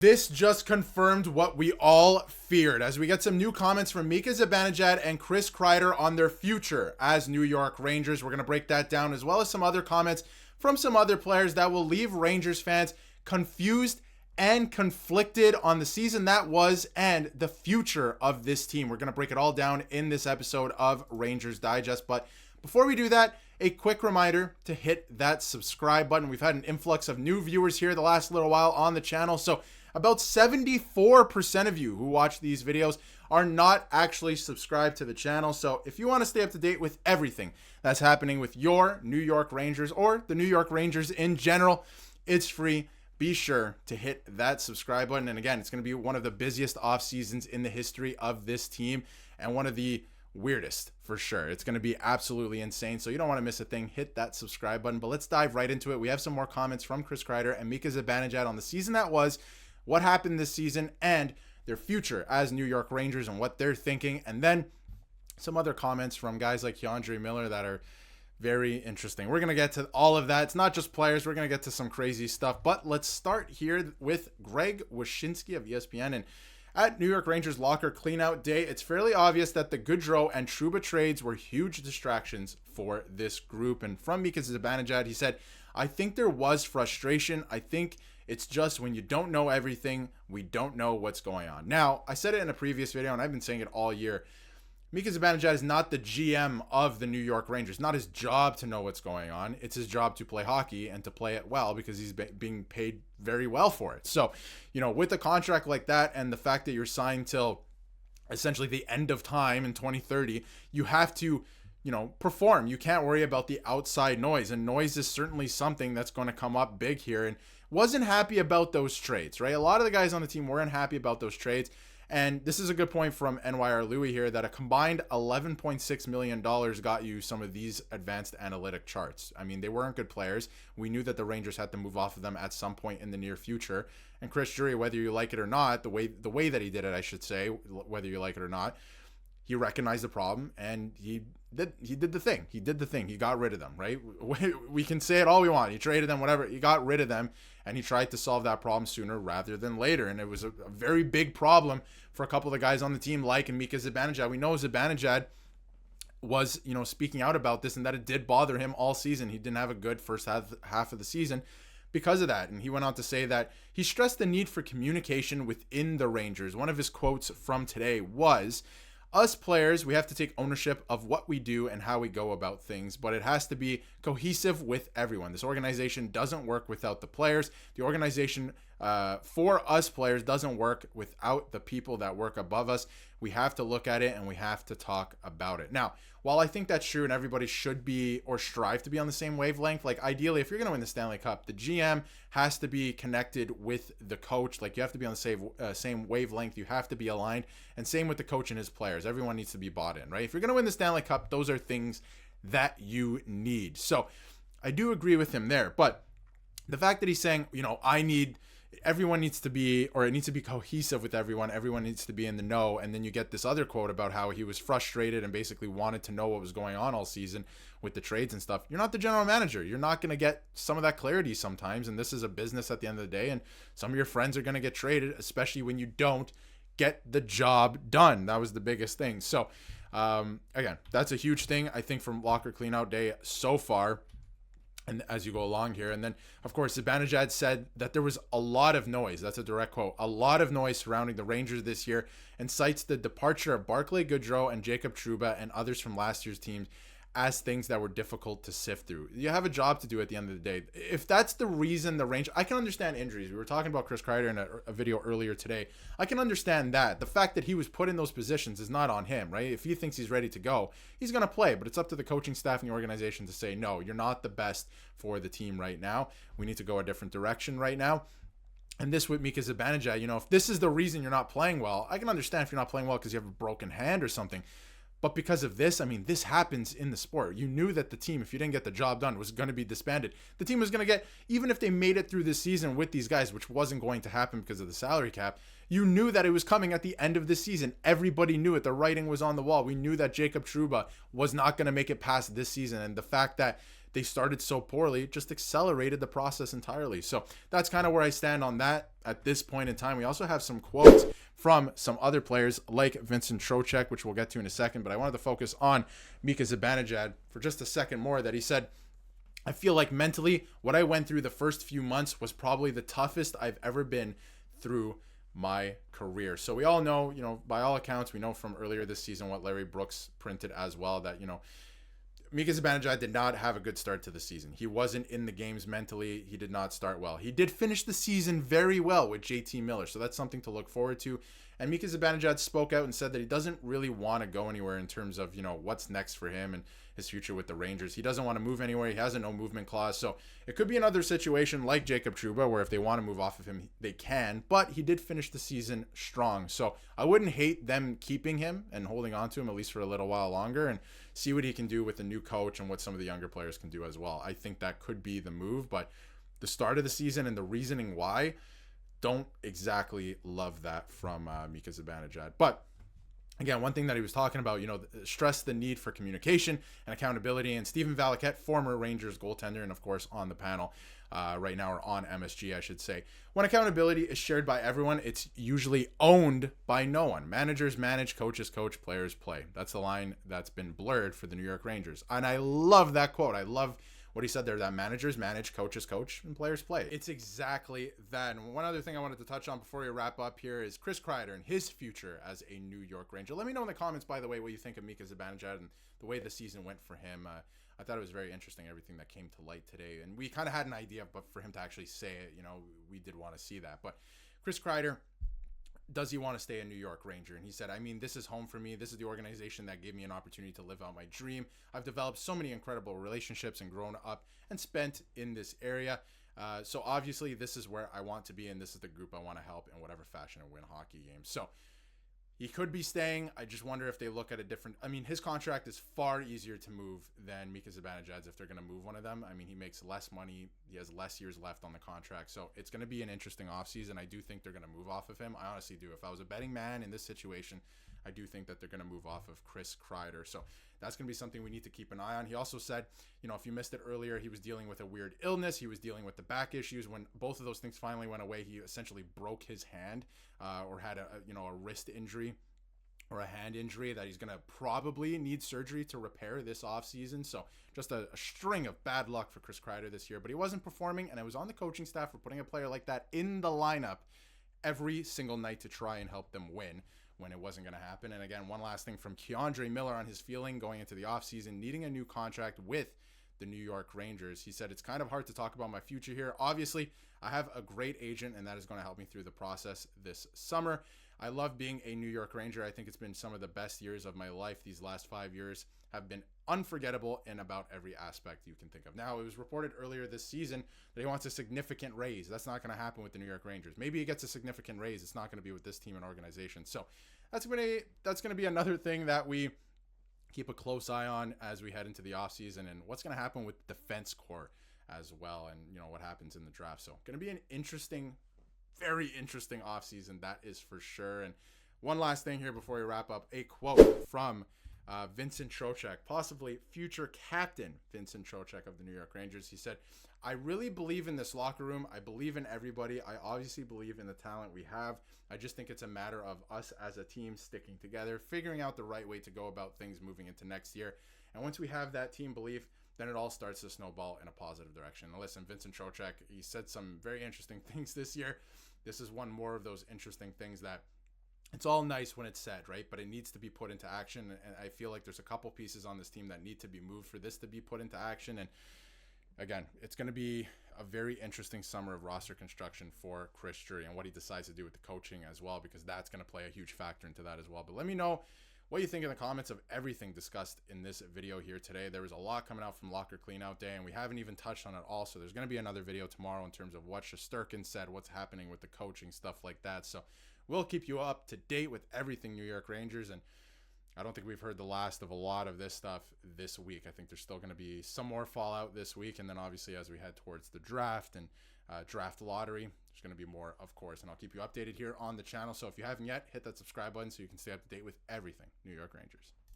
This just confirmed what we all feared as we get some new comments from Mika Zibanejad and Chris Kreider on their future as New York Rangers. We're going to break that down, as well as some other comments from some other players that will leave Rangers fans confused and conflicted on the season that was and the future of this team. We're going to break it all down in this episode of Rangers Digest. But before we do that, a quick reminder to hit that subscribe button. We've had an influx of new viewers here the last little while on the channel, so about 74% of you who watch these videos are not actually subscribed to the channel. So if you want to stay up to date with everything that's happening with your New York Rangers or the New York Rangers in general, it's free. Be sure to hit that subscribe button. And again, it's going to be one of the busiest off seasons in the history of this team and one of the weirdest for sure. It's going to be absolutely insane. So you don't want to miss a thing. Hit that subscribe button. But let's dive right into it. We have some more comments from Chris Kreider and Mika Zibanejad on the season that was, what happened this season, and their future as New York Rangers and what they're thinking. And then some other comments from guys like Andre Miller that are very interesting. We're going to get to all of that. It's not just players. We're going to get to some crazy stuff. But let's start here with Greg Wyshynski of ESPN. And at New York Rangers locker cleanout day, it's fairly obvious that the Gaudreau and Trouba trades were huge distractions for this group. And from Mika Zibanejad, he said, I think there was frustration. I think it's just when you don't know everything, we don't know what's going on. Now, I said it in a previous video, and I've been saying it all year. Mika Zibanejad is not the GM of the New York Rangers. It's not his job to know what's going on. It's his job to play hockey and to play it well because he's being paid very well for it. So, with a contract like that and the fact that you're signed till essentially the end of time in 2030, you have to perform. You can't worry about the outside noise, and noise is certainly something that's going to come up big here. And wasn't happy about those trades, right? A lot of the guys on the team weren't happy about those trades. And this is a good point from NYR Louis here that a combined $11.6 million got you some of these advanced analytic charts. I mean, they weren't good players. We knew that the Rangers had to move off of them at some point in the near future. And Chris Drury, whether you like it or not, the way that he did it, I should say, whether you like it or not, he recognized the problem and he did the thing. He did the thing. He got rid of them, right? We can say it all we want. He traded them, whatever. He got rid of them, and he tried to solve that problem sooner rather than later. And it was a very big problem for a couple of the guys on the team, like Mika Zibanejad. We know Zibanejad was, speaking out about this and that it did bother him all season. He didn't have a good first half of the season because of that. And he went on to say that he stressed the need for communication within the Rangers. One of his quotes from today was, us players, we have to take ownership of what we do and how we go about things, but it has to be cohesive with everyone. This organization doesn't work without the players. The organization for us players doesn't work without the people that work above us. We have to look at it and we have to talk about it. Now, while I think that's true and everybody should be or strive to be on the same wavelength, like ideally, if you're going to win the Stanley Cup, the GM has to be connected with the coach. Like you have to be on the same wavelength. You have to be aligned. And same with the coach and his players. Everyone needs to be bought in, right? If you're going to win the Stanley Cup, those are things that you need. So I do agree with him there. But the fact that he's saying, everyone needs to be, or it needs to be cohesive with everyone. Everyone needs to be in the know. And then you get this other quote about how he was frustrated and basically wanted to know what was going on all season with the trades and stuff. You're not the general manager. You're not going to get some of that clarity sometimes. And this is a business at the end of the day. And some of your friends are going to get traded, especially when you don't get the job done. That was the biggest thing. So, again, that's a huge thing, I think, from locker cleanout day so far. And as you go along here. And then, of course, Zibanejad said that there was a lot of noise. That's a direct quote. A lot of noise surrounding the Rangers this year, and cites the departure of Barclay Goodrow and Jacob Trouba and others from last year's teams as things that were difficult to sift through. You have a job to do at the end of the day. If that's the reason the Rangers, I can understand injuries. We were talking about Chris Kreider in a video earlier today. I can understand that. The fact that he was put in those positions is not on him, right? If he thinks he's ready to go, he's going to play, but it's up to the coaching staff and the organization to say, no, you're not the best for the team right now. We need to go a different direction right now. And this with Mika Zibanejad, if this is the reason you're not playing well, I can understand if you're not playing well because you have a broken hand or something. But because of this, this happens in the sport. You knew that the team, if you didn't get the job done, was going to be disbanded. The team was going to get, even if they made it through this season with these guys, which wasn't going to happen because of the salary cap, you knew that it was coming at the end of the season. Everybody knew it. The writing was on the wall. We knew that Jacob Trouba was not going to make it past this season. And the fact that they started so poorly, it just accelerated the process entirely. So that's kind of where I stand on that at this point in time. We also have some quotes from some other players like Vincent Trocheck, which we'll get to in a second, but I wanted to focus on Mika Zibanejad for just a second more. That he said, I feel like mentally what I went through the first few months was probably the toughest I've ever been through my career. So we all know, by all accounts, we know from earlier this season what Larry Brooks printed as well, that, Mika Zibanejad did not have a good start to the season. He wasn't in the games mentally. He did not start well. He did finish the season very well with JT Miller, so that's something to look forward to. And Mika Zibanejad spoke out and said that he doesn't really want to go anywhere in terms of, what's next for him and his future with the Rangers. He doesn't want to move anywhere. He has a no movement clause. So it could be another situation like Jacob Trouba, where if they want to move off of him, they can. But he did finish the season strong. So I wouldn't hate them keeping him and holding on to him at least for a little while longer and see what he can do with the new coach and what some of the younger players can do as well. I think that could be the move. But the start of the season and the reasoning why, don't exactly love that from Mika Zibanejad. But again, one thing that he was talking about, stress the need for communication and accountability. And Stephen Valiquette, former Rangers goaltender, and of course on the panel right now, or on MSG, I should say. When accountability is shared by everyone, it's usually owned by no one. Managers manage, coaches coach, players play. That's the line that's been blurred for the New York Rangers. And I love that quote. I love what he said there, that managers manage, coaches coach, and players play. It's exactly that. And one other thing I wanted to touch on before we wrap up here is Chris Kreider and his future as a New York Ranger. Let me know in the comments, by the way, what you think of Mika Zibanejad and the way the season went for him. I thought it was very interesting, everything that came to light today. And we kind of had an idea, but for him to actually say it, we did want to see that. But Chris Kreider, does he want to stay a New York Ranger? And he said, this is home for me. This is the organization that gave me an opportunity to live out my dream. I've developed so many incredible relationships and grown up and spent in this area. So obviously this is where I want to be, and this is the group I want to help in whatever fashion and win hockey games. So he could be staying. I just wonder if they look at a different... his contract is far easier to move than Mika Zibanejad's if they're going to move one of them. He makes less money. He has less years left on the contract. So it's going to be an interesting offseason. I do think they're going to move off of him. I honestly do. If I was a betting man in this situation, I do think that they're going to move off of Chris Kreider. So that's going to be something we need to keep an eye on. He also said, if you missed it earlier, he was dealing with a weird illness. He was dealing with the back issues. When both of those things finally went away, he essentially broke his hand or had a wrist injury or a hand injury that he's going to probably need surgery to repair this offseason. So just a string of bad luck for Chris Kreider this year. But he wasn't performing, and it was on the coaching staff for putting a player like that in the lineup every single night to try and help them win when it wasn't going to happen. And again, one last thing from Keandre Miller on his feeling going into the offseason, needing a new contract with the New York Rangers. He said, it's kind of hard to talk about my future here. Obviously, I have a great agent, and that is going to help me through the process this summer. I love being a New York Ranger. I think it's been some of the best years of my life. These last 5 years have been unforgettable in about every aspect you can think of. Now, it was reported earlier this season that he wants a significant raise. That's not going to happen with the New York Rangers. Maybe he gets a significant raise. It's not going to be with this team and organization. So that's going to be another thing that we keep a close eye on as we head into the offseason, and what's going to happen with the defense core as well, and what happens in the draft. So going to be an interesting, very interesting offseason, that is for sure. And one last thing here before we wrap up, a quote from Vincent Trocheck, possibly future captain Vincent Trocheck of the New York Rangers. He said, I really believe in this locker room. I believe in everybody. I obviously believe in the talent we have. I just think it's a matter of us as a team sticking together, figuring out the right way to go about things moving into next year. And once we have that team belief, then it all starts to snowball in a positive direction. Now listen, Vincent Trocheck, he said some very interesting things this year. This is one more of those interesting things that it's all nice when it's said, right? But it needs to be put into action. And I feel like there's a couple pieces on this team that need to be moved for this to be put into action. And again, it's going to be a very interesting summer of roster construction for Chris Drury and what he decides to do with the coaching as well, because that's going to play a huge factor into that as well. But let me know what you think in the comments of everything discussed in this video here today. There was a lot coming out from Locker Cleanout Day, and we haven't even touched on it all. So there's going to be another video tomorrow in terms of what Shesterkin said, what's happening with the coaching, stuff like that. So we'll keep you up to date with everything New York Rangers. And I don't think we've heard the last of a lot of this stuff this week. I think there's still going to be some more fallout this week. And then obviously as we head towards the draft and draft lottery, there's going to be more, of course. And I'll keep you updated here on the channel. So if you haven't yet, hit that subscribe button so you can stay up to date with everything New York Rangers.